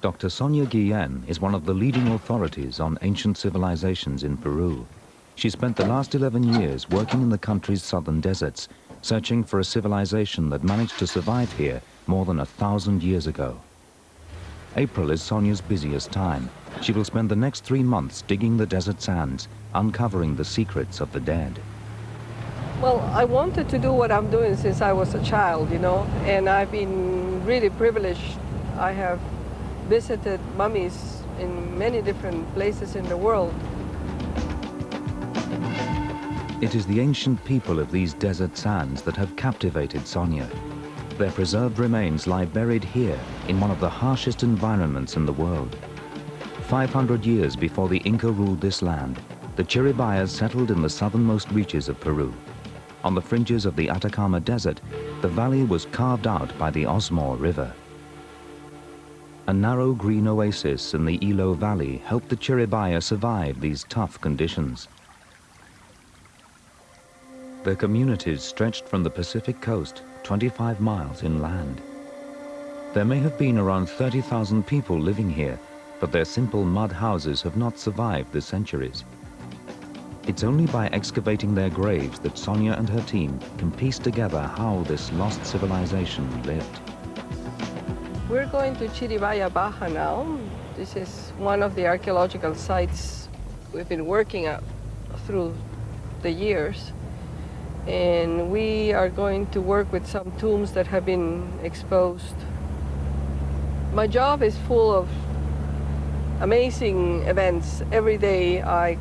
Dr. Sonia Guillen is one of the leading authorities on ancient civilizations in Peru. She spent the last 11 years working in the country's southern deserts, searching for a civilization that managed to survive here more than 1,000 years ago. April is Sonia's busiest time. She will spend the next 3 months digging the desert sands, uncovering the secrets of the dead. Well, I wanted to do what I'm doing since I was a child, and I've been really privileged. I have visited mummies in many different places in the world. It is the ancient people of these desert sands that have captivated Sonia. Their preserved remains lie buried here in one of the harshest environments in the world. 500 years before the Inca ruled this land, the Chiribayas settled in the southernmost reaches of Peru. On the fringes of the Atacama Desert, the valley was carved out by the Osmore River. A narrow green oasis in the Ilo Valley helped the Chiribaya survive these tough conditions. Their communities stretched from the Pacific coast 25 miles inland. There may have been around 30,000 people living here, but their simple mud houses have not survived the centuries. It's only by excavating their graves that Sonia and her team can piece together how this lost civilization lived. We're going to Chiribaya Baja now. This is one of the archaeological sites we've been working at through the years. And we are going to work with some tombs that have been exposed. My job is full of amazing events. Every day I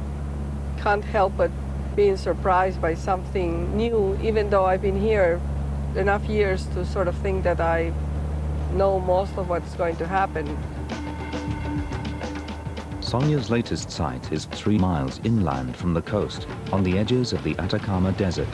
can't help but being surprised by something new, even though I've been here enough years to sort of think that I know most of what's going to happen. Sonia's latest site is 3 miles inland from the coast, on the edges of the Atacama Desert.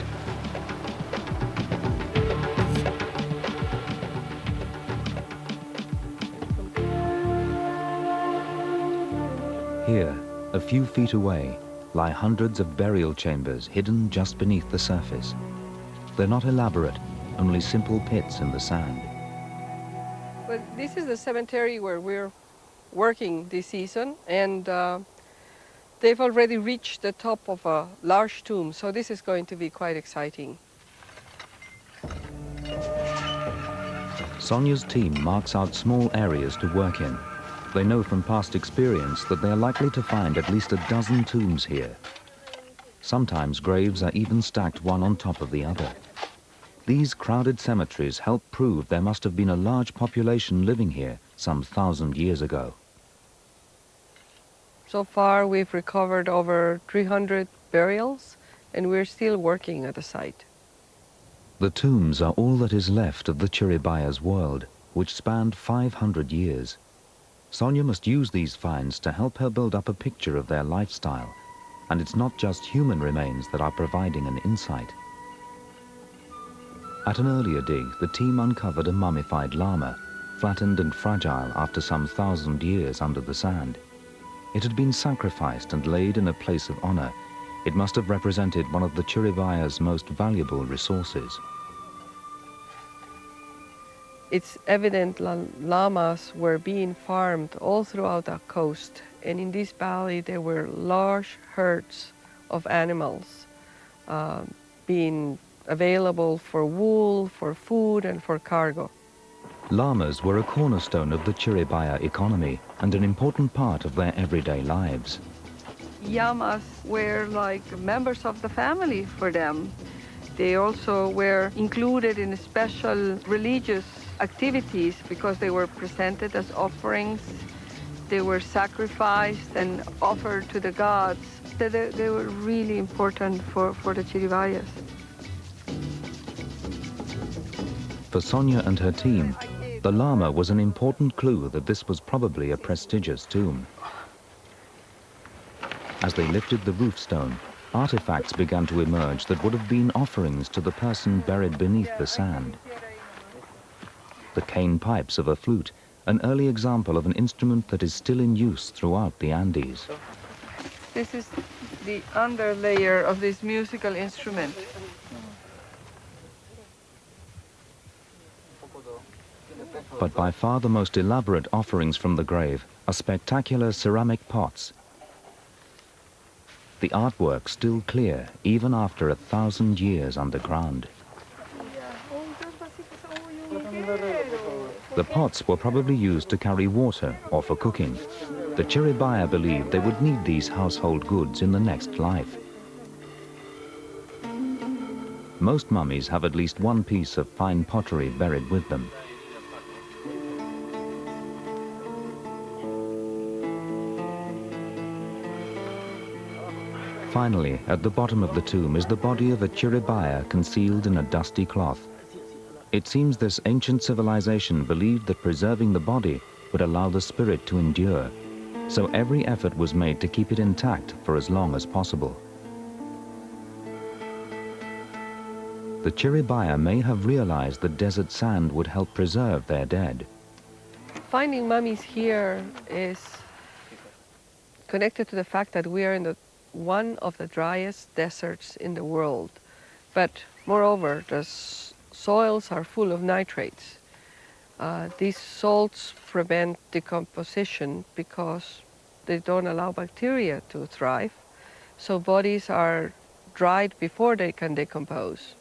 Here, a few feet away, lie hundreds of burial chambers hidden just beneath the surface. They're not elaborate, only simple pits in the sand. Well, this is the cemetery where we're working this season, and they've already reached the top of a large tomb, so this is going to be quite exciting. Sonia's team marks out small areas to work in. They know from past experience that they are likely to find at least a dozen tombs here. Sometimes graves are even stacked one on top of the other. These crowded cemeteries help prove there must have been a large population living here some 1,000 years ago. So far, we've recovered over 300 burials, and we're still working at the site. The tombs are all that is left of the Chiribaya's world, which spanned 500 years. Sonia must use these finds to help her build up a picture of their lifestyle, and it's not just human remains that are providing an insight. At an earlier dig, the team uncovered a mummified llama, flattened and fragile after some 1,000 years under the sand. It had been sacrificed and laid in a place of honor. It must have represented one of the Chiribaya's most valuable resources. It's evident llamas were being farmed all throughout the coast, and in this valley there were large herds of animals being available for wool, for food, and for cargo. Llamas were a cornerstone of the Chiribaya economy and an important part of their everyday lives. Llamas were like members of the family for them. They also were included in special religious activities because they were presented as offerings. They were sacrificed and offered to the gods. They were really important for the Chiribayas. For Sonia and her team, the llama was an important clue that this was probably a prestigious tomb. As they lifted the roof stone, artifacts began to emerge that would have been offerings to the person buried beneath the sand. The cane pipes of a flute, an early example of an instrument that is still in use throughout the Andes. This is the underlayer of this musical instrument. But by far the most elaborate offerings from the grave are spectacular ceramic pots. The artwork still clear even after 1,000 years underground. The pots were probably used to carry water or for cooking. The Chiribaya believed they would need these household goods in the next life. Most mummies have at least one piece of fine pottery buried with them. Finally, at the bottom of the tomb is the body of a Chiribaya concealed in a dusty cloth. It seems this ancient civilization believed that preserving the body would allow the spirit to endure, so every effort was made to keep it intact for as long as possible. The Chiribaya may have realized that desert sand would help preserve their dead. Finding mummies here is connected to the fact that we are in one of the driest deserts in the world. But moreover, the soils are full of nitrates. These salts prevent decomposition because they don't allow bacteria to thrive. So bodies are dried before they can decompose.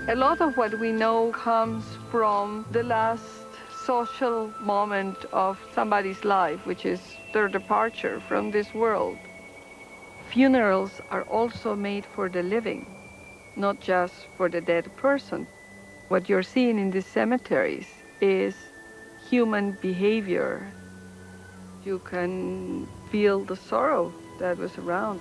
A lot of what we know comes from the last social moment of somebody's life, which is their departure from this world. Funerals are also made for the living, not just for the dead person. What you're seeing in these cemeteries is human behavior. You can feel the sorrow that was around.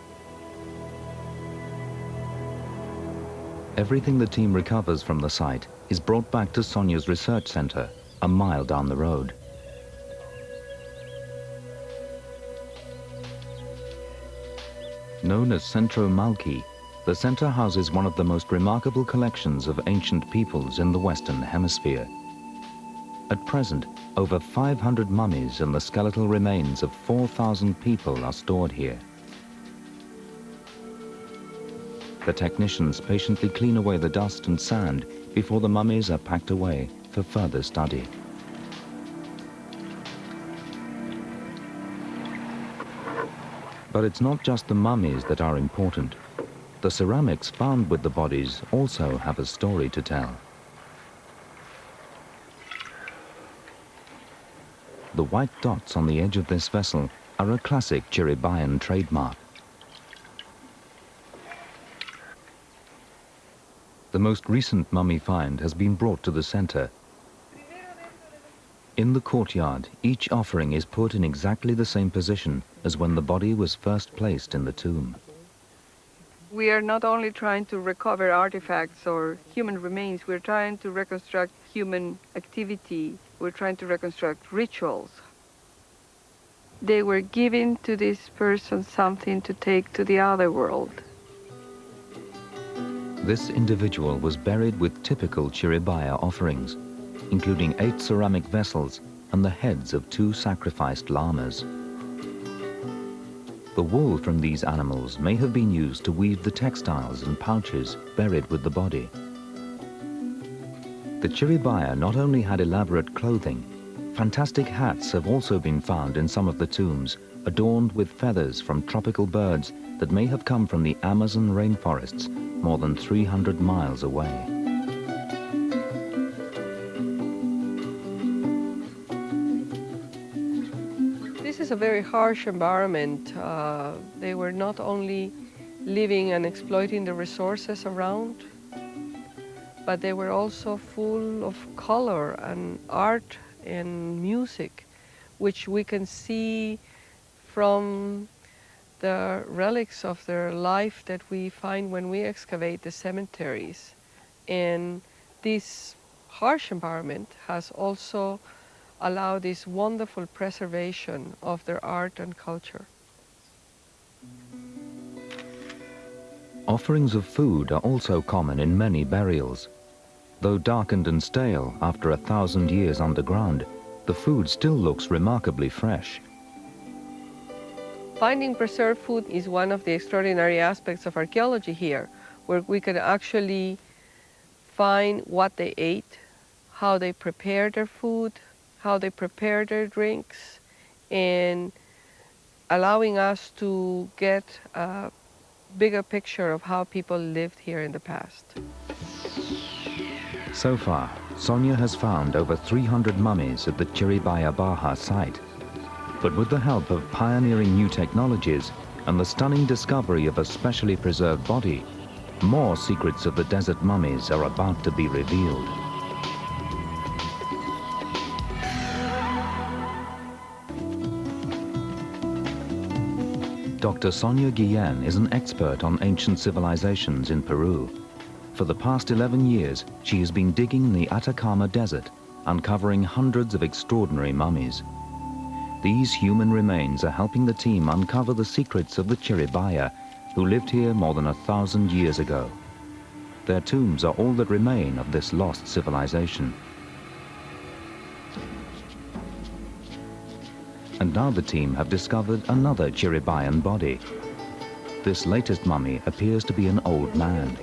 Everything the team recovers from the site is brought back to Sonia's research center, a mile down the road. Known as Centro Malki, the center houses one of the most remarkable collections of ancient peoples in the Western Hemisphere. At present, over 500 mummies and the skeletal remains of 4,000 people are stored here. The technicians patiently clean away the dust and sand before the mummies are packed away for further study. But it's not just the mummies that are important. The ceramics found with the bodies also have a story to tell. The white dots on the edge of this vessel are a classic Chiribayan trademark. The most recent mummy find has been brought to the center. In the courtyard, each offering is put in exactly the same position as when the body was first placed in the tomb. We are not only trying to recover artifacts or human remains, we're trying to reconstruct human activity. We're trying to reconstruct rituals. They were giving to this person something to take to the other world. This individual was buried with typical Chiribaya offerings, including 8 ceramic vessels and the heads of 2 sacrificed llamas. The wool from these animals may have been used to weave the textiles and pouches buried with the body. The Chiribaya not only had elaborate clothing, fantastic hats have also been found in some of the tombs, adorned with feathers from tropical birds that may have come from the Amazon rainforests more than 300 miles away. This is a very harsh environment. They were not only living and exploiting the resources around, but they were also full of color and art and music, which we can see from the relics of their life that we find when we excavate the cemeteries. And this harsh environment has also allowed this wonderful preservation of their art and culture. Offerings of food are also common in many burials. Though darkened and stale after 1,000 years underground, the food still looks remarkably fresh. Finding preserved food is one of the extraordinary aspects of archaeology here, where we can actually find what they ate, how they prepared their food, how they prepared their drinks, and allowing us to get a bigger picture of how people lived here in the past. So far, Sonia has found over 300 mummies at the Chiribaya Baja site. But with the help of pioneering new technologies and the stunning discovery of a specially preserved body, more secrets of the desert mummies are about to be revealed. Dr. Sonia Guillen is an expert on ancient civilizations in Peru. For the past 11 years, she has been digging in the Atacama desert, uncovering hundreds of extraordinary mummies. These human remains are helping the team uncover the secrets of the Chiribaya, who lived here more than 1,000 years ago. Their tombs are all that remain of this lost civilization. And now the team have discovered another Chiribayan body. This latest mummy appears to be an old man.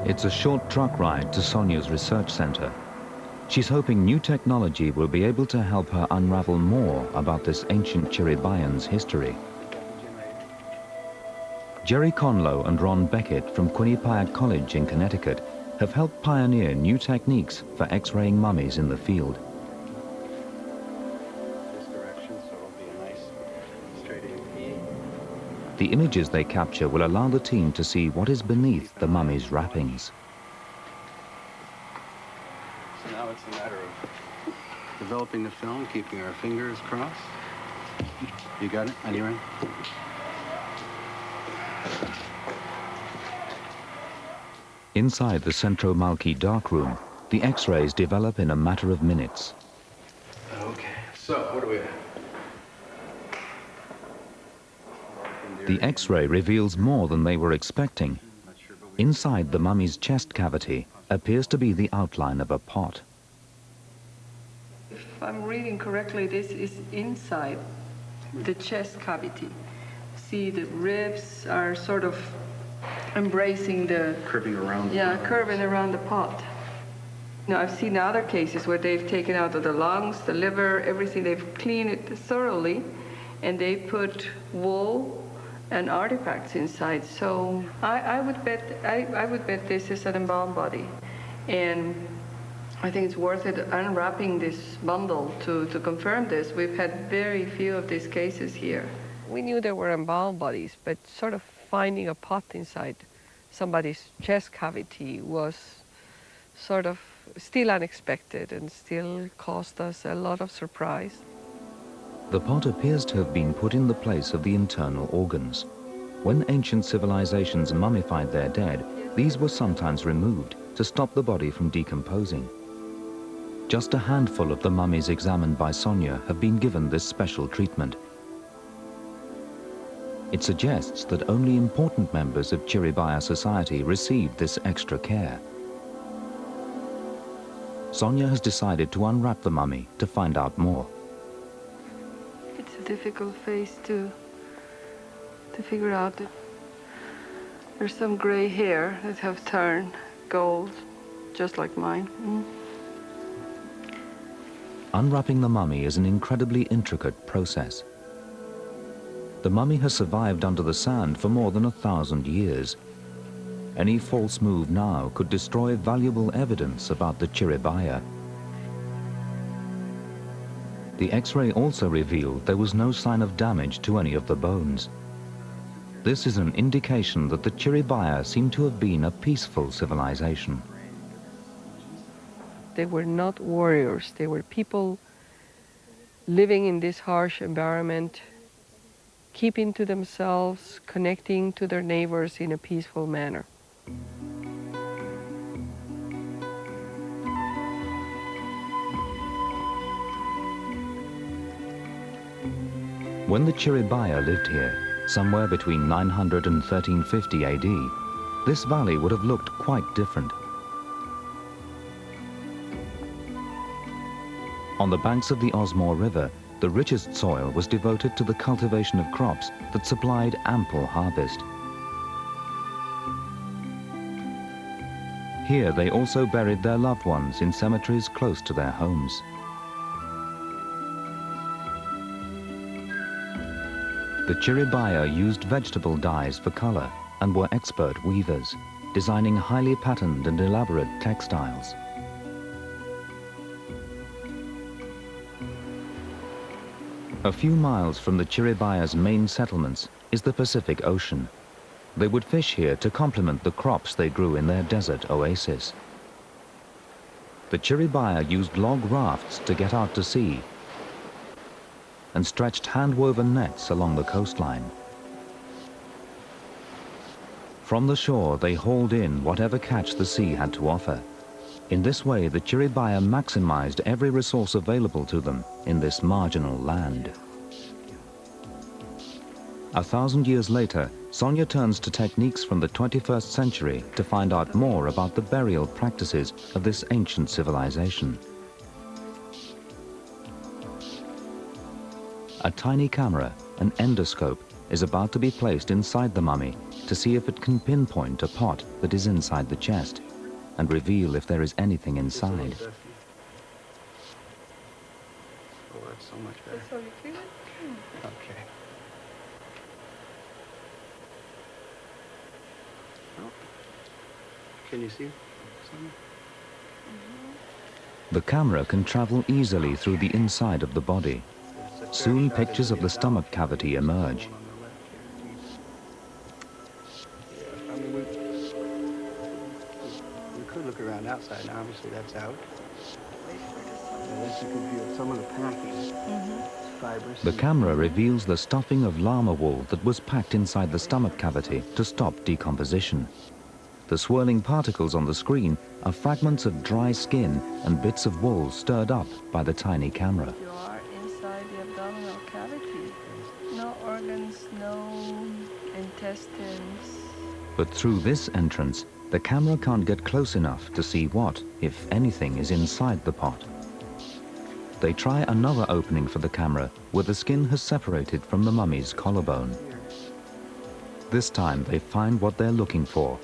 It's a short truck ride to Sonia's research center. She's hoping new technology will be able to help her unravel more about this ancient Chiribayan's history. Jerry Conlow and Ron Beckett from Quinnipiac College in Connecticut have helped pioneer new techniques for X-raying mummies in the field. The images they capture will allow the team to see what is beneath the mummy's wrappings. So now it's a matter of developing the film, keeping our fingers crossed. You got it? Anyway? Inside the Centro Malki darkroom, the X-rays develop in a matter of minutes. Okay, so what do we have? The X-ray reveals more than they were expecting. Inside the mummy's chest cavity appears to be the outline of a pot. If I'm reading correctly, this is inside the chest cavity. See, the ribs are sort of embracing the... Curving around. Yeah, curving around the pot. Now, I've seen other cases where they've taken out the lungs, the liver, everything. They've cleaned it thoroughly, and they put wool and artifacts inside. So I would bet this is an embalmed body, and I think it's worth it unwrapping this bundle to confirm this. We've had very few of these cases here. We knew there were embalmed bodies, but sort of finding a pot inside somebody's chest cavity was sort of still unexpected and still caused us a lot of surprise. The pot appears to have been put in the place of the internal organs. When ancient civilizations mummified their dead, these were sometimes removed to stop the body from decomposing. Just a handful of the mummies examined by Sonia have been given this special treatment. It suggests that only important members of Chiribaya society received this extra care. Sonia has decided to unwrap the mummy to find out more. It's a difficult phase to figure out. There's some gray hair that have turned gold, just like mine. Unwrapping the mummy is an incredibly intricate process. The mummy has survived under the sand for more than 1,000 years. Any false move now could destroy valuable evidence about the Chiribaya. The X-ray also revealed there was no sign of damage to any of the bones. This is an indication that the Chiribaya seem to have been a peaceful civilization. They were not warriors. They were people living in this harsh environment, keeping to themselves, connecting to their neighbors in a peaceful manner. When the Chiribaya lived here, somewhere between 900 and 1350 AD, this valley would have looked quite different. On the banks of the Osmore River, the richest soil was devoted to the cultivation of crops that supplied ample harvest. Here they also buried their loved ones in cemeteries close to their homes. The Chiribaya used vegetable dyes for color and were expert weavers, designing highly patterned and elaborate textiles. A few miles from the Chiribaya's main settlements is the Pacific Ocean. They would fish here to complement the crops they grew in their desert oasis. The Chiribaya used log rafts to get out to sea and stretched hand-woven nets along the coastline. From the shore, they hauled in whatever catch the sea had to offer. In this way, the Chiribaya maximized every resource available to them in this marginal land. 1,000 years later, Sonia turns to techniques from the 21st century to find out more about the burial practices of this ancient civilization. A tiny camera, an endoscope, is about to be placed inside the mummy to see if it can pinpoint a pot that is inside the chest and reveal if there is anything inside. Oh, that's so much better. That's all you clean it? Okay. Oh. Can you see something? The camera can travel easily through the inside of the body. Soon pictures of the stomach cavity emerge. I mean, we could look around outside, and obviously that's out. This is a good view of some of the packing. Fibrous. The camera reveals the stuffing of llama wool that was packed inside the stomach cavity to stop decomposition. The swirling particles on the screen are fragments of dry skin and bits of wool stirred up by the tiny camera. You are inside the abdominal cavity. No organs, no intestines. But through this entrance, the camera can't get close enough to see what, if anything, is inside the pot. They try another opening for the camera where the skin has separated from the mummy's collarbone. This time they find what they're looking for.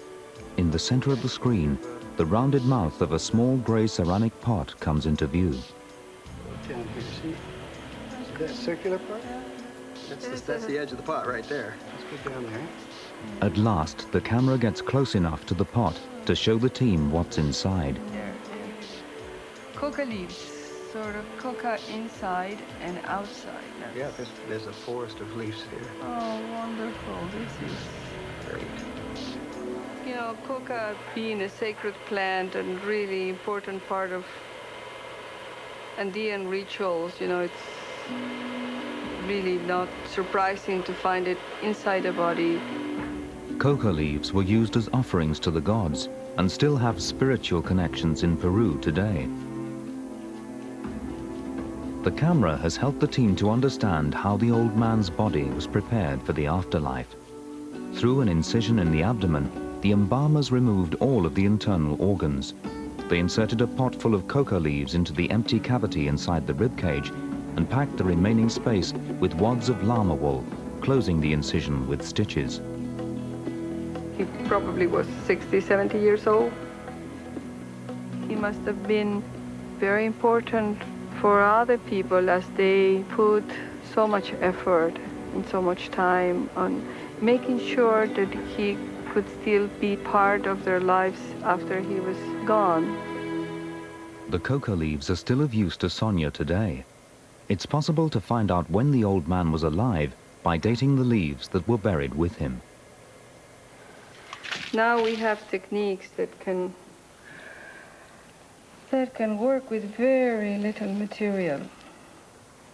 In the center of the screen, the rounded mouth of a small gray ceramic pot comes into view. Down here, see? That circular part? That's the edge of the pot right there. Let's go down there. At last, the camera gets close enough to the pot to show the team what's inside. There. Coca leaves, sort of coca inside and outside. Yeah, there's a forest of leaves here. Oh, wonderful. This is Great. You know, coca being a sacred plant and really important part of Andean rituals, you know, it's really not surprising to find it inside a body. Coca leaves were used as offerings to the gods and still have spiritual connections in Peru today. The camera has helped the team to understand how the old man's body was prepared for the afterlife. Through an incision in the abdomen, the embalmers removed all of the internal organs. They inserted a pot full of coca leaves into the empty cavity inside the ribcage and packed the remaining space with wads of llama wool, closing the incision with stitches. He probably was 60, 70 years old. He must have been very important for other people as they put so much effort and so much time on making sure that he could still be part of their lives after he was gone. The coca leaves are still of use to Sonia today. It's possible to find out when the old man was alive by dating the leaves that were buried with him. Now we have techniques that can work with very little material.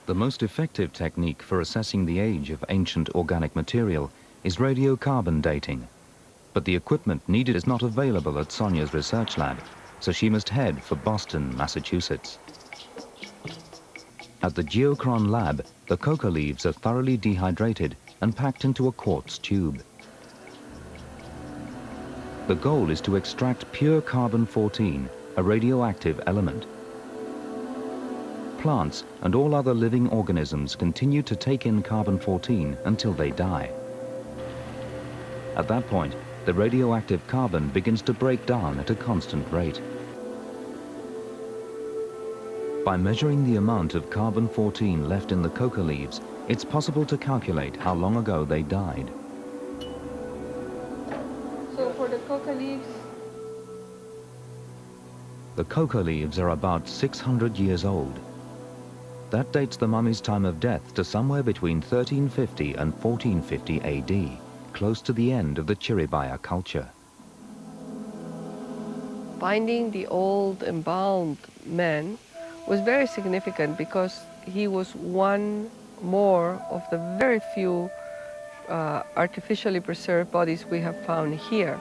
The most effective technique for assessing the age of ancient organic material is radiocarbon dating. But the equipment needed is not available at Sonia's research lab, so she must head for Boston, Massachusetts. At the Geochron lab, the coca leaves are thoroughly dehydrated and packed into a quartz tube. The goal is to extract pure carbon-14, a radioactive element. Plants and all other living organisms continue to take in carbon-14 until they die. At that point, the radioactive carbon begins to break down at a constant rate. By measuring the amount of carbon-14 left in the coca leaves, it's possible to calculate how long ago they died. So for the coca leaves? The coca leaves are about 600 years old. That dates the mummy's time of death to somewhere between 1350 and 1450 AD, close to the end of the Chiribaya culture. Finding the old embalmed man was very significant because he was one more of the very few artificially preserved bodies we have found here.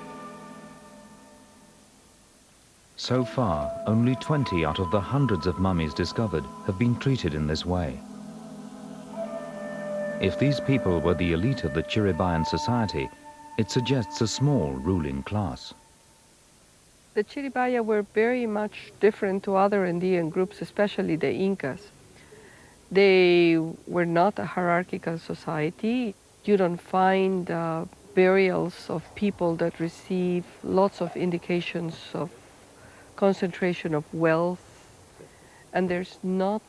So far, only 20 out of the hundreds of mummies discovered have been treated in this way. If these people were the elite of the Chiribayan society, it suggests a small ruling class. The Chiribaya were very much different to other Andean groups, especially the Incas. They were not a hierarchical society. You don't find burials of people that receive lots of indications of concentration of wealth, and there's not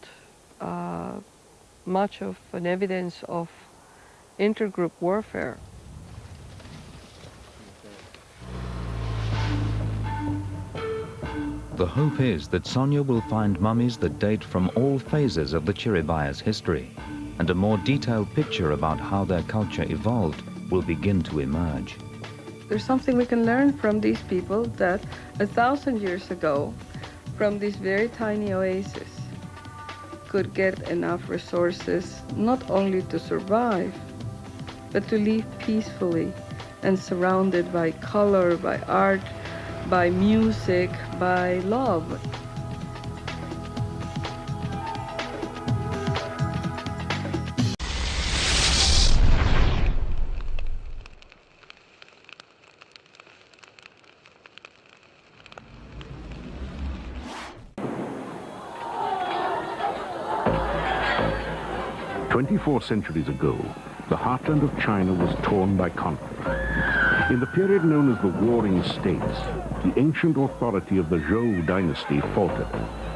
much of an evidence of intergroup warfare. The hope is that Sonia will find mummies that date from all phases of the Chiribaya's history, and a more detailed picture about how their culture evolved will begin to emerge. There's something we can learn from these people that 1,000 years ago, from this very tiny oasis, could get enough resources not only to survive, but to live peacefully and surrounded by color, by art, by music, by love. "24 centuries ago, the heartland of China was torn by conflict. In the period known as the Warring States, the ancient authority of the Zhou dynasty faltered,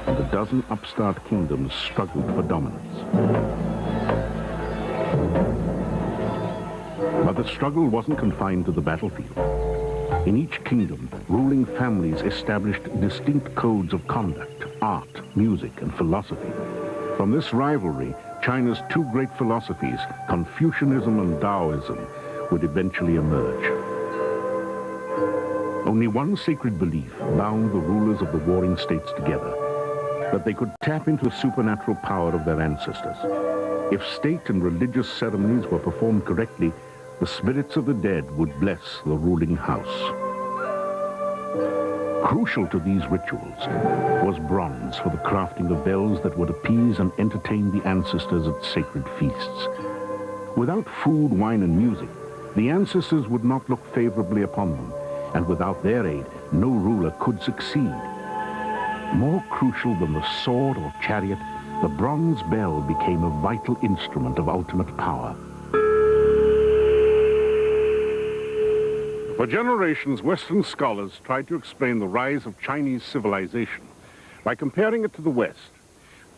and a dozen upstart kingdoms struggled for dominance. But the struggle wasn't confined to the battlefield. In each kingdom, ruling families established distinct codes of conduct, art, music, and philosophy. From this rivalry, China's two great philosophies, Confucianism and Taoism, would eventually emerge. Only one sacred belief bound the rulers of the warring states together, that they could tap into the supernatural power of their ancestors. If state and religious ceremonies were performed correctly, the spirits of the dead would bless the ruling house. Crucial to these rituals was bronze for the crafting of bells that would appease and entertain the ancestors at sacred feasts. Without food, wine, and music, the ancestors would not look favorably upon them, and without their aid, no ruler could succeed. More crucial than the sword or chariot, the bronze bell became a vital instrument of ultimate power. For generations, Western scholars tried to explain the rise of Chinese civilization by comparing it to the West.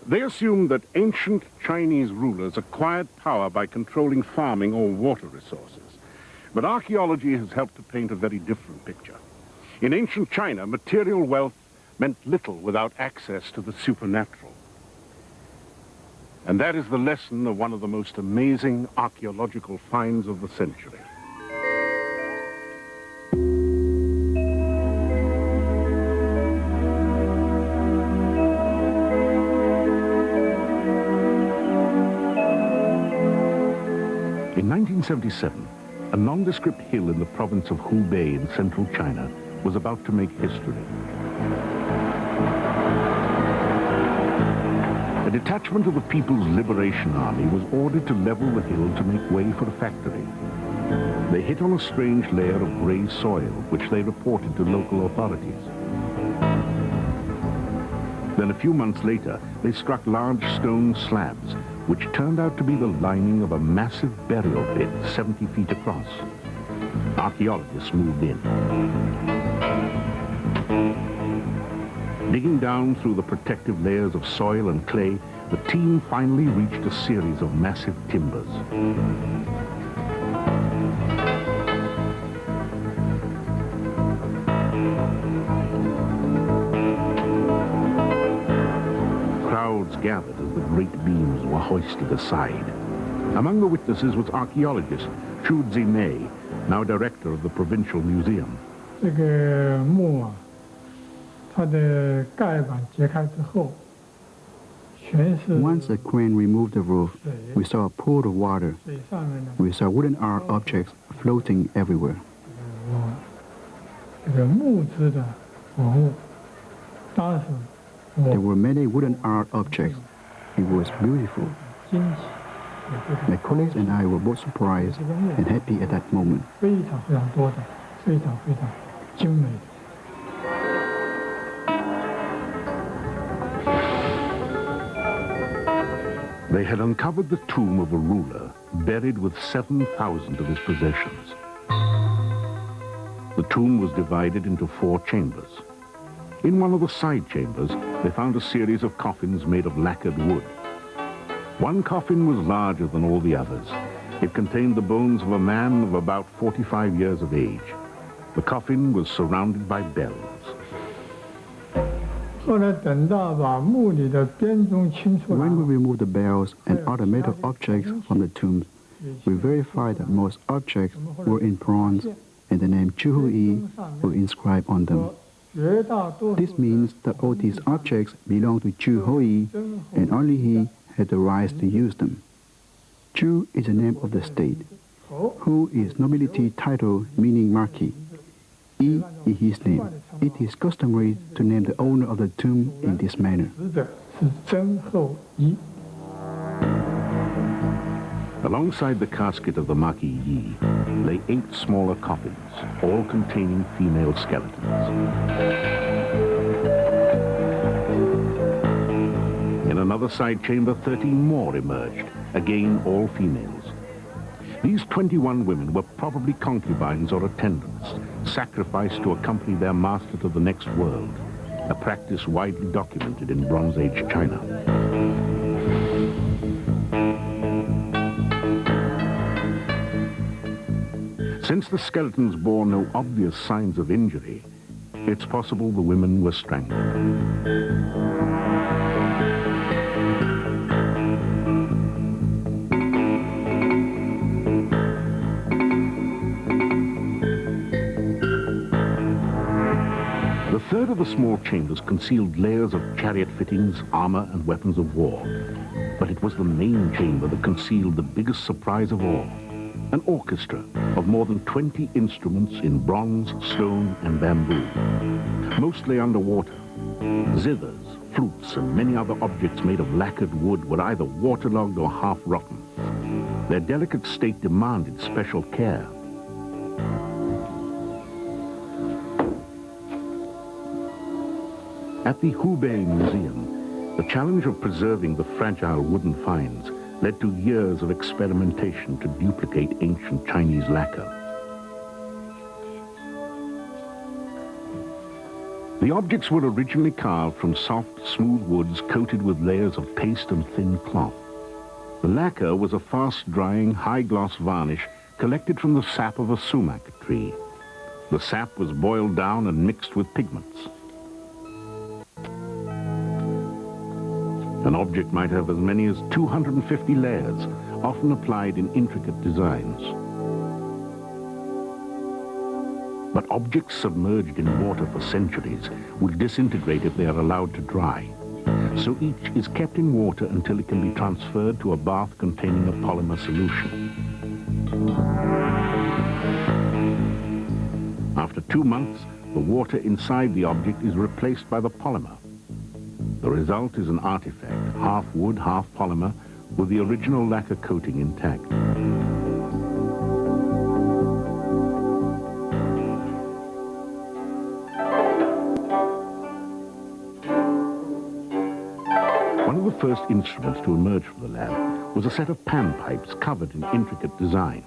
They assumed that ancient Chinese rulers acquired power by controlling farming or water resources. But archaeology has helped to paint a very different picture. In ancient China, material wealth meant little without access to the supernatural. And that is the lesson of one of the most amazing archaeological finds of the century. In 1977, a nondescript hill in the province of Hubei in central China was about to make history. A detachment of the People's Liberation Army was ordered to level the hill to make way for a factory. They hit on a strange layer of grey soil, which they reported to local authorities. Then a few months later, they struck large stone slabs, which turned out to be the lining of a massive burial pit 70 feet across. Archaeologists moved in. Digging down through the protective layers of soil and clay, the team finally reached a series of massive timbers. Crowds gathered as the great beams were hoisted aside. Among the witnesses was archaeologist Chu Zimei, now director of the Provincial Museum. Once the crane removed the roof, we saw a pool of water. We saw wooden art objects floating everywhere. There were many wooden art objects. It was beautiful. My colleagues and I were both surprised and happy at that moment. They had uncovered the tomb of a ruler buried with 7,000 of his possessions. The tomb was divided into 4 chambers. In one of the side chambers, they found a series of coffins made of lacquered wood. One coffin was larger than all the others. It contained the bones of a man of about 45 years of age. The coffin was surrounded by bells. When we removed the bells and other metal objects from the tombs, we verified that most objects were in bronze and the name Chuhui were inscribed on them. This means that all these objects belong to Chu Hoi, and only he had the right to use them. Chu is the name of the state. Hu is nobility title meaning marquis. Yi is his name. It is customary to name the owner of the tomb in this manner. Alongside the casket of the Marquis Yi lay 8 smaller coffins, all containing female skeletons. In another side chamber, 13 more emerged, again all females. These 21 women were probably concubines or attendants, sacrificed to accompany their master to the next world, a practice widely documented in Bronze Age China. Since the skeletons bore no obvious signs of injury, it's possible the women were strangled. The third of the small chambers concealed layers of chariot fittings, armor, and weapons of war. But it was the main chamber that concealed the biggest surprise of all. An orchestra of more than 20 instruments in bronze, stone, and bamboo, mostly underwater. Zithers, flutes, and many other objects made of lacquered wood were either waterlogged or half rotten. Their delicate state demanded special care. At the Hubei Museum, the challenge of preserving the fragile wooden finds led to years of experimentation to duplicate ancient Chinese lacquer. The objects were originally carved from soft, smooth woods coated with layers of paste and thin cloth. The lacquer was a fast-drying, high-gloss varnish collected from the sap of a sumac tree. The sap was boiled down and mixed with pigments. An object might have as many as 250 layers, often applied in intricate designs. But objects submerged in water for centuries will disintegrate if they are allowed to dry. So each is kept in water until it can be transferred to a bath containing a polymer solution. After 2 months, the water inside the object is replaced by the polymer. The result is an artifact, half wood, half polymer, with the original lacquer coating intact. One of the first instruments to emerge from the lab was a set of panpipes covered in intricate design.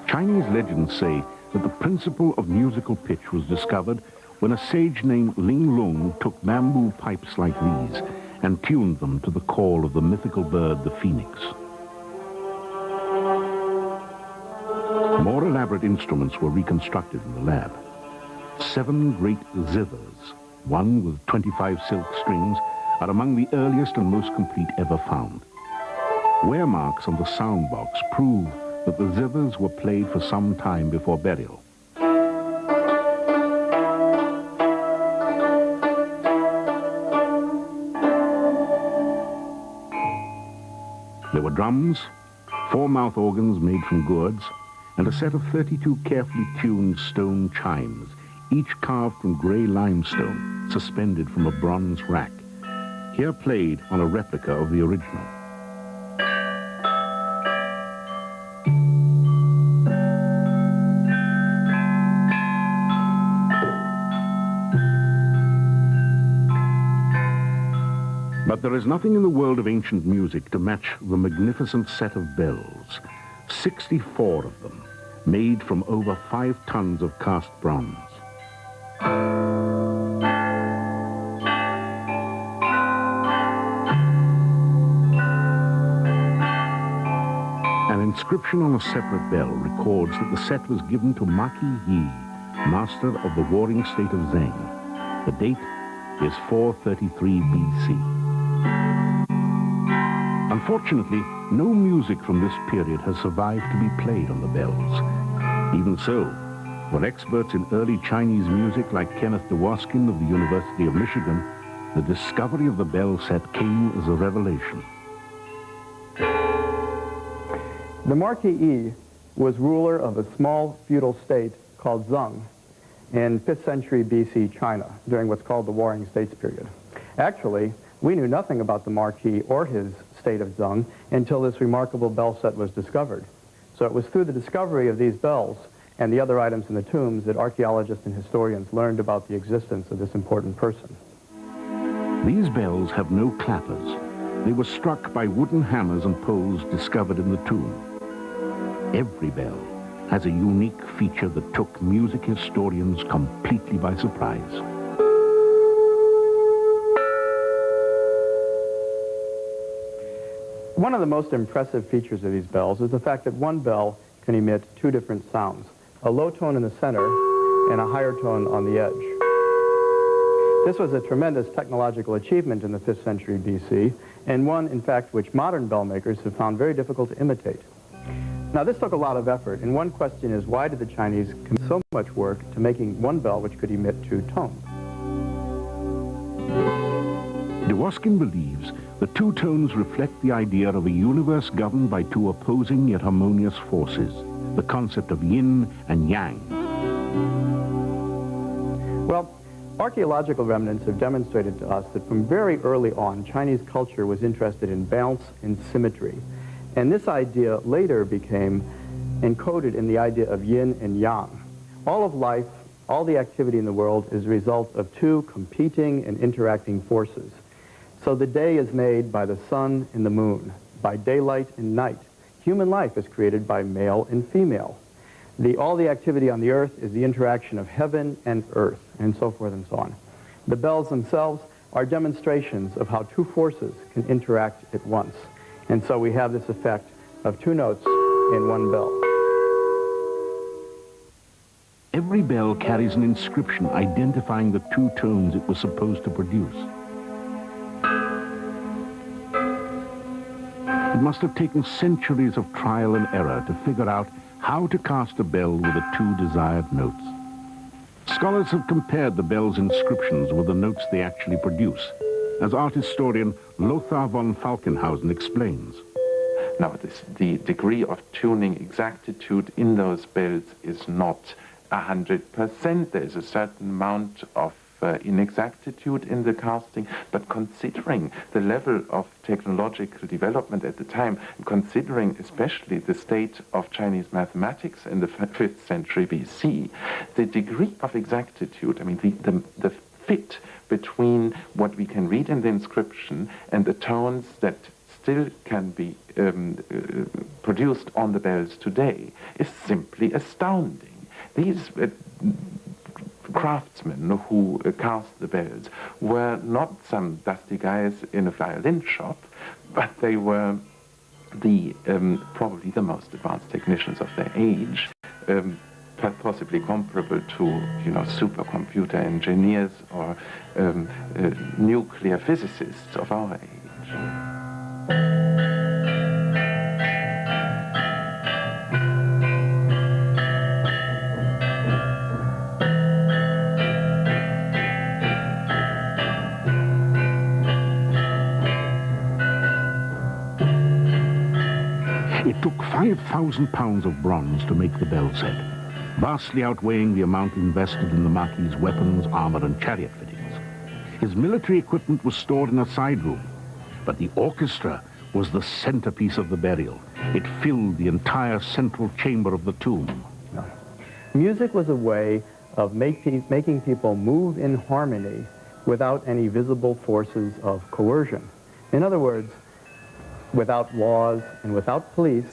Chinese legends say that the principle of musical pitch was discovered when a sage named Ling Lung took bamboo pipes like these and tuned them to the call of the mythical bird, the phoenix. More elaborate instruments were reconstructed in the lab. 7 great zithers, one with 25 silk strings, are among the earliest and most complete ever found. Wear marks on the sound box prove that the zithers were played for some time before burial. There were drums, 4 mouth organs made from gourds, and a set of 32 carefully tuned stone chimes, each carved from grey limestone, suspended from a bronze rack, here played on a replica of the original. But there is nothing in the world of ancient music to match the magnificent set of bells, 64 of them, made from over 5 tons of cast bronze. An inscription on a separate bell records that the set was given to Maki Yi, master of the warring state of Zheng. The date is 433 BC. Unfortunately, no music from this period has survived to be played on the bells. Even so, for experts in early Chinese music like Kenneth DeWaskin of the University of Michigan, the discovery of the bell set came as a revelation. The Marquis Yi was ruler of a small feudal state called Zheng in 5th century BC China during what's called the Warring States period. Actually, we knew nothing about the Marquis or his state of Zheng until this remarkable bell set was discovered. So it was through the discovery of these bells and the other items in the tombs that archaeologists and historians learned about the existence of this important person. These bells have no clappers. They were struck by wooden hammers and poles discovered in the tomb. Every bell has a unique feature that took music historians completely by surprise. One of the most impressive features of these bells is the fact that one bell can emit 2 different sounds, a low tone in the center and a higher tone on the edge. This was a tremendous technological achievement in the 5th century BC, and one, in fact, which modern bell makers have found very difficult to imitate. Now, this took a lot of effort, and one question is, why did the Chinese commit so much work to making one bell which could emit 2 tones? DeWaskin believes the 2 tones reflect the idea of a universe governed by 2 opposing yet harmonious forces, the concept of yin and yang. Well, archaeological remnants have demonstrated to us that from very early on, Chinese culture was interested in balance and symmetry. And this idea later became encoded in the idea of yin and yang. All of life, all the activity in the world is a result of 2 competing and interacting forces. So the day is made by the sun and the moon, by daylight and night. Human life is created by male and female. All the activity on the earth is the interaction of heaven and earth, and so forth and so on. The bells themselves are demonstrations of how 2 forces can interact at once. And so we have this effect of 2 notes in one bell. Every bell carries an inscription identifying the 2 tones it was supposed to produce. It must have taken centuries of trial and error to figure out how to cast a bell with the 2 desired notes. Scholars have compared the bell's inscriptions with the notes they actually produce, as art historian Lothar von Falkenhausen explains. Now, the degree of tuning exactitude in those bells is not 100%. There's a certain amount of inexactitude in the casting, but considering the level of technological development at the time, considering especially the state of Chinese mathematics in the 5th century BC, the degree of exactitude, I mean, the fit between what we can read in the inscription and the tones that still can be produced on the bells today is simply astounding. These craftsmen who cast the bells were not some dusty guys in a violin shop, but they were probably the most advanced technicians of their age, possibly comparable to, supercomputer engineers or nuclear physicists of our age. It took 5,000 pounds of bronze to make the bell set, vastly outweighing the amount invested in the Marquis's weapons, armor, and chariot fittings. His military equipment was stored in a side room, but the orchestra was the centerpiece of the burial. It filled the entire central chamber of the tomb. Music was a way of making people move in harmony without any visible forces of coercion. In other words, without laws and without police,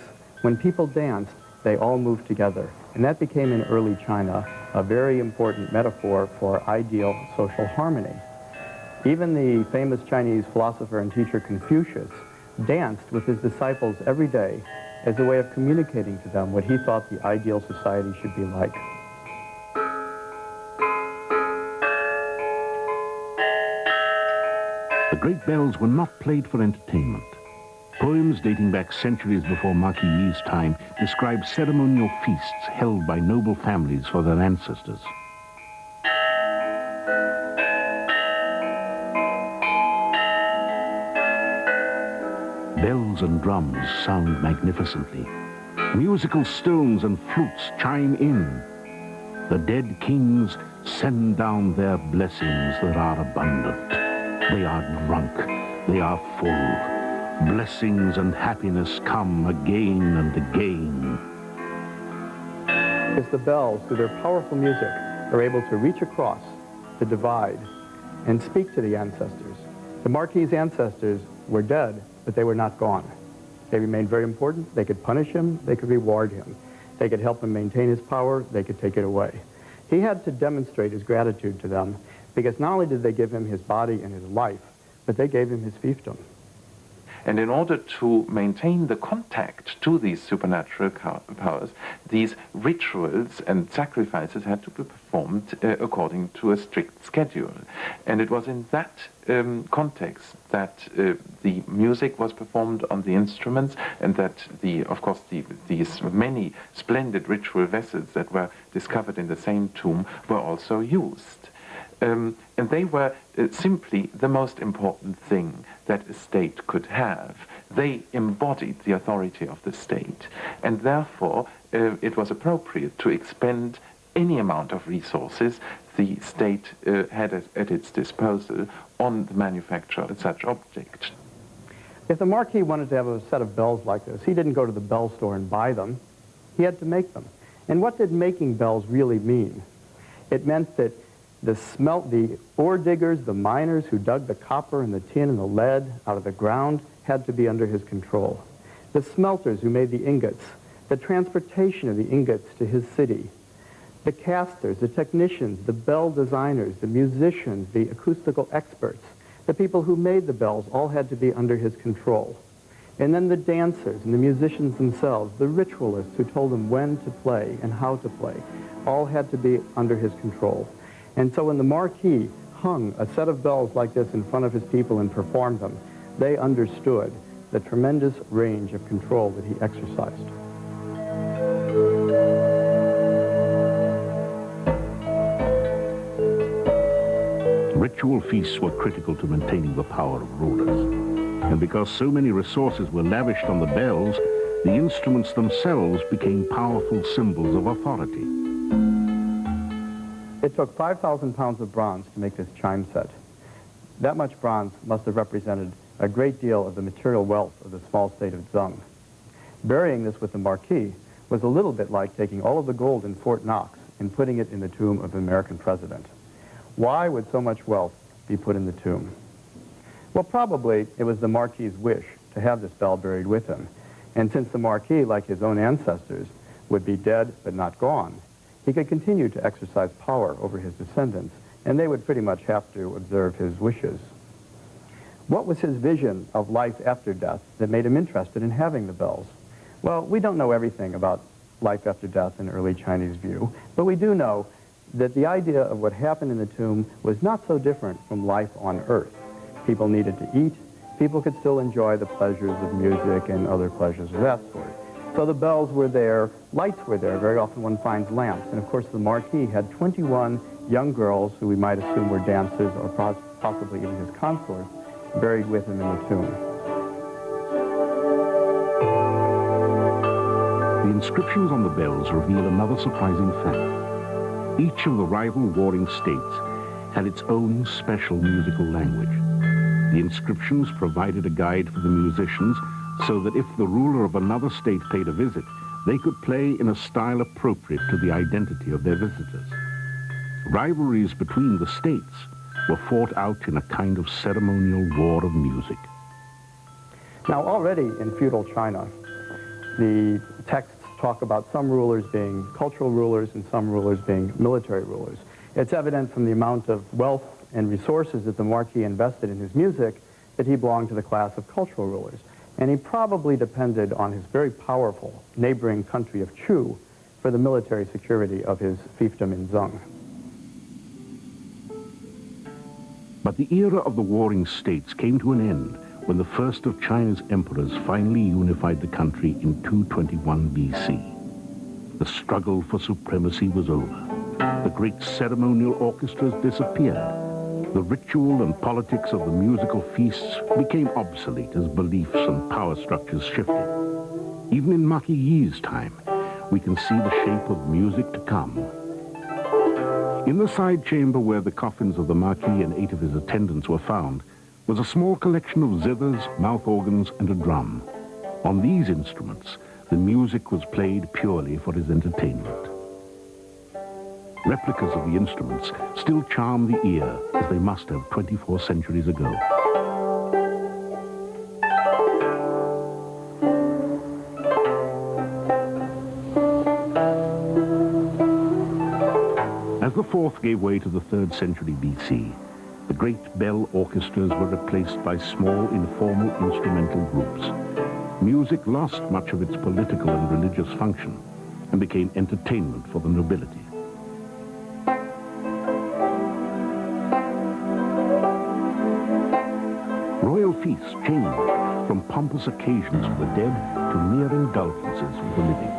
when people danced, they all moved together. And that became in early China a very important metaphor for ideal social harmony. Even the famous Chinese philosopher and teacher Confucius danced with his disciples every day as a way of communicating to them what he thought the ideal society should be like. The great bells were not played for entertainment. Poems dating back centuries before Marquis Yi's time describe ceremonial feasts held by noble families for their ancestors. Bells and drums sound magnificently. Musical stones and flutes chime in. The dead kings send down their blessings that are abundant. They are drunk. They are full. Blessings and happiness come again and again. As the bells, through their powerful music, are able to reach across the divide and speak to the ancestors. The Marquis's ancestors were dead, but they were not gone. They remained very important. They could punish him. They could reward him. They could help him maintain his power. They could take it away. He had to demonstrate his gratitude to them, because not only did they give him his body and his life, but they gave him his fiefdom. And in order to maintain the contact to these supernatural powers, these rituals and sacrifices had to be performed according to a strict schedule. And it was in that context that the music was performed on the instruments, and that, of course, these many splendid ritual vessels that were discovered in the same tomb were also used. And they were simply the most important thing that a state could have. They embodied the authority of the state, and therefore it was appropriate to expend any amount of resources the state had at its disposal on the manufacture of such objects. If the Marquis wanted to have a set of bells like this, he didn't go to the bell store and buy them. He had to make them. And what did making bells really mean? It meant that the ore diggers, the miners who dug the copper and the tin and the lead out of the ground had to be under his control. The smelters who made the ingots, the transportation of the ingots to his city, the casters, the technicians, the bell designers, the musicians, the acoustical experts, the people who made the bells all had to be under his control. And then the dancers and the musicians themselves, the ritualists who told them when to play and how to play, all had to be under his control. And so when the Marquis hung a set of bells like this in front of his people and performed them, they understood the tremendous range of control that he exercised. Ritual feasts were critical to maintaining the power of rulers. And because so many resources were lavished on the bells, the instruments themselves became powerful symbols of authority. It took 5,000 pounds of bronze to make this chime set. That much bronze must have represented a great deal of the material wealth of the small state of Zheng. Burying this with the marquee was a little bit like taking all of the gold in Fort Knox and putting it in the tomb of an American president. Why would so much wealth be put in the tomb? Well, probably it was the marquis's wish to have this bell buried with him. And since the marquis, like his own ancestors, would be dead but not gone, he could continue to exercise power over his descendants, and they would pretty much have to observe his wishes. What was his vision of life after death that made him interested in having the bells? Well, we don't know everything about life after death in early Chinese view, but we do know that the idea of what happened in the tomb was not so different from life on Earth. People needed to eat. People could still enjoy the pleasures of music and other pleasures of that sort. So the bells were there, lights were there. Very often one finds lamps. And of course the marquis had 21 young girls who we might assume were dancers or possibly even his consorts buried with him in the tomb. The inscriptions on the bells reveal another surprising fact. Each of the rival warring states had its own special musical language. The inscriptions provided a guide for the musicians so that if the ruler of another state paid a visit, they could play in a style appropriate to the identity of their visitors. Rivalries between the states were fought out in a kind of ceremonial war of music. Now, already in feudal China, the texts talk about some rulers being cultural rulers and some rulers being military rulers. It's evident from the amount of wealth and resources that the marquis invested in his music that he belonged to the class of cultural rulers. And he probably depended on his very powerful neighboring country of Chu for the military security of his fiefdom in Zheng. But the era of the warring states came to an end when the first of China's emperors finally unified the country in 221 BC. The struggle for supremacy was over. The great ceremonial orchestras disappeared. The ritual and politics of the musical feasts became obsolete as beliefs and power structures shifted. Even in Marquis Yi's time, we can see the shape of music to come. In the side chamber where the coffins of the Marquis and 8 of his attendants were found was a small collection of zithers, mouth organs, and a drum. On these instruments, the music was played purely for his entertainment. Replicas of the instruments still charm the ear, as they must have 24 centuries ago. As the 4th gave way to the 3rd century BC, the great bell orchestras were replaced by small, informal instrumental groups. Music lost much of its political and religious function and became entertainment for the nobility. Royal feasts changed from pompous occasions for the dead to mere indulgences for the living.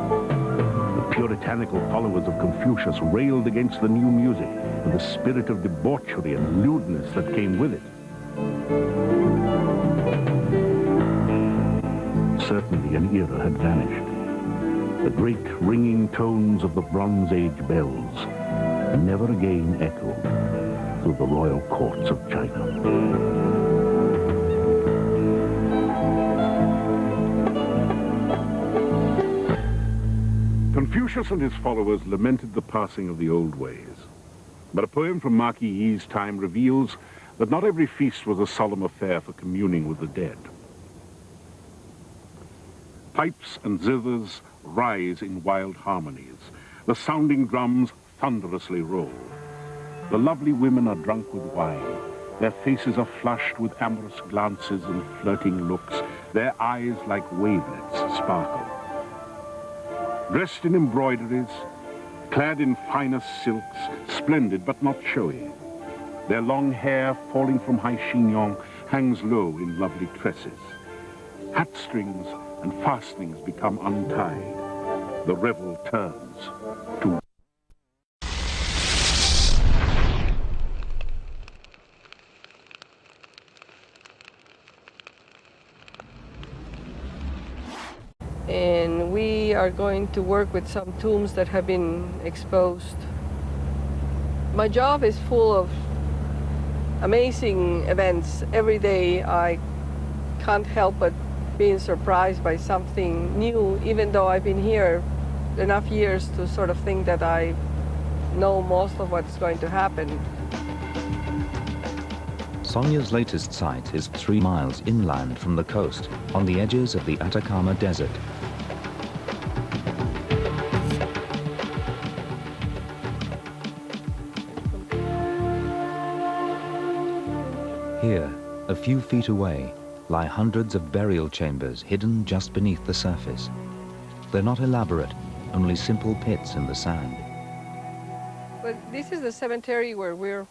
The puritanical followers of Confucius railed against the new music and the spirit of debauchery and lewdness that came with it. Certainly an era had vanished. The great ringing tones of the Bronze Age bells never again echoed through the royal courts of China. Confucius and his followers lamented the passing of the old ways. But a poem from Marquis Yi's time reveals that not every feast was a solemn affair for communing with the dead. Pipes and zithers rise in wild harmonies. The sounding drums thunderously roll. The lovely women are drunk with wine. Their faces are flushed with amorous glances and flirting looks. Their eyes like wavelets sparkle. Dressed in embroideries, clad in finest silks, splendid but not showy. Their long hair, falling from high chignon, hangs low in lovely tresses. Hat strings and fastenings become untied. The revel turns to... And we are going to work with some tombs that have been exposed. My job is full of amazing events. Every day I can't help but being surprised by something new, even though I've been here enough years to sort of think that I know most of what's going to happen. Sonia's latest site is 3 miles inland from the coast, on the edges of the Atacama Desert. Here, a few feet away, lie hundreds of burial chambers hidden just beneath the surface. They're not elaborate, only simple pits in the sand. But this is the cemetery where we're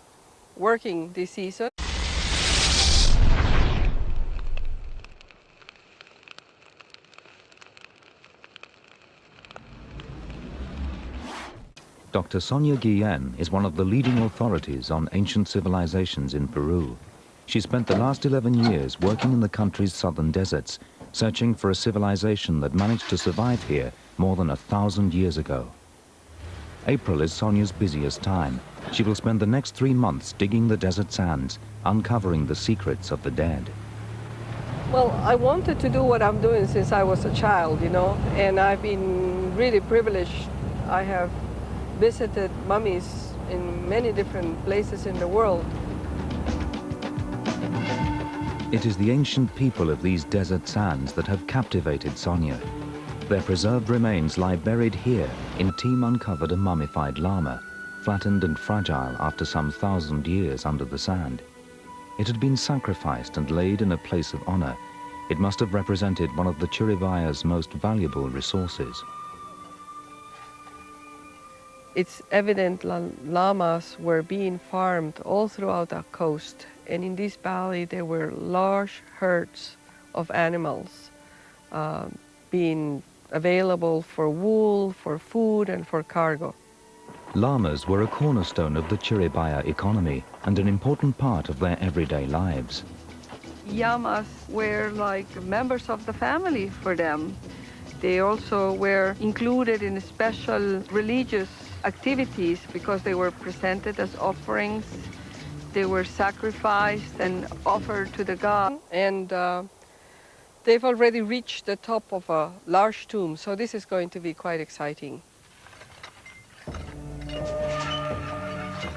working this season. Dr. Sonia Guillen is one of the leading authorities on ancient civilizations in Peru. She spent the last 11 years working in the country's southern deserts, searching for a civilization that managed to survive here more than 1,000 years ago. April is Sonia's busiest time. She will spend the next 3 months digging the desert sands, uncovering the secrets of the dead. Well, I wanted to do what I'm doing since I was a child, you know, and I've been really privileged. I have visited mummies in many different places in the world. It is the ancient people of these desert sands that have captivated Sonia. Their preserved remains lie buried here in team uncovered a mummified llama, flattened and fragile after some 1,000 years under the sand. It had been sacrificed and laid in a place of honor. It must have represented one of the Chiribaya's most valuable resources. It's evident llamas were being farmed all throughout the coast, and in this valley there were large herds of animals being available for wool, for food, and for cargo. Llamas were a cornerstone of the Chiribaya economy and an important part of their everyday lives. Llamas were like members of the family for them. They also were included in special religious activities because they were presented as offerings. They were sacrificed and offered to the god. And they've already reached the top of a large tomb, so this is going to be quite exciting.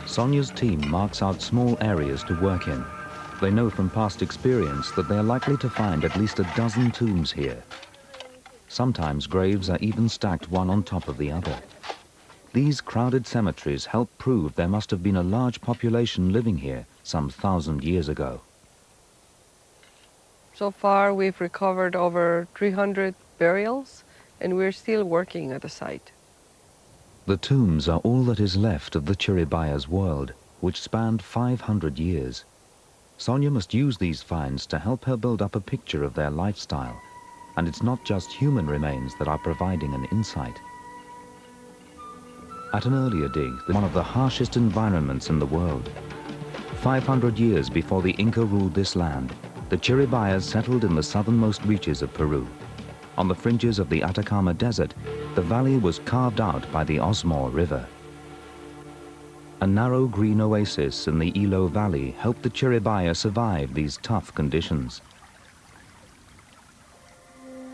Sonia's team marks out small areas to work in. They know from past experience that they are likely to find at least 12 tombs here. Sometimes graves are even stacked one on top of the other. These crowded cemeteries help prove there must have been a large population living here some 1,000 years ago. So far we've recovered over 300 burials, and we're still working at the site. The tombs are all that is left of the Chiribaya's world, which spanned 500 years. Sonia must use these finds to help her build up a picture of their lifestyle. And it's not just human remains that are providing an insight. At an earlier dig, one of the harshest environments in the world. 500 years before the Inca ruled this land, the Chiribayas settled in the southernmost reaches of Peru. On the fringes of the Atacama Desert, the valley was carved out by the Osmore River. A narrow green oasis in the Ilo Valley helped the Chiribaya survive these tough conditions.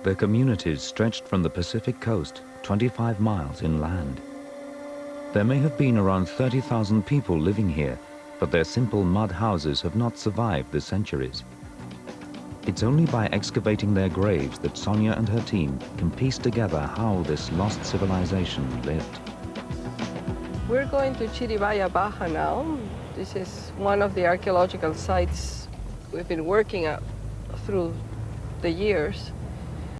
Their communities stretched from the Pacific coast 25 miles inland. There may have been around 30,000 people living here, but their simple mud houses have not survived the centuries. It's only by excavating their graves that Sonia and her team can piece together how this lost civilization lived. We're going to Chiribaya Baja now. This is one of the archaeological sites we've been working at through the years.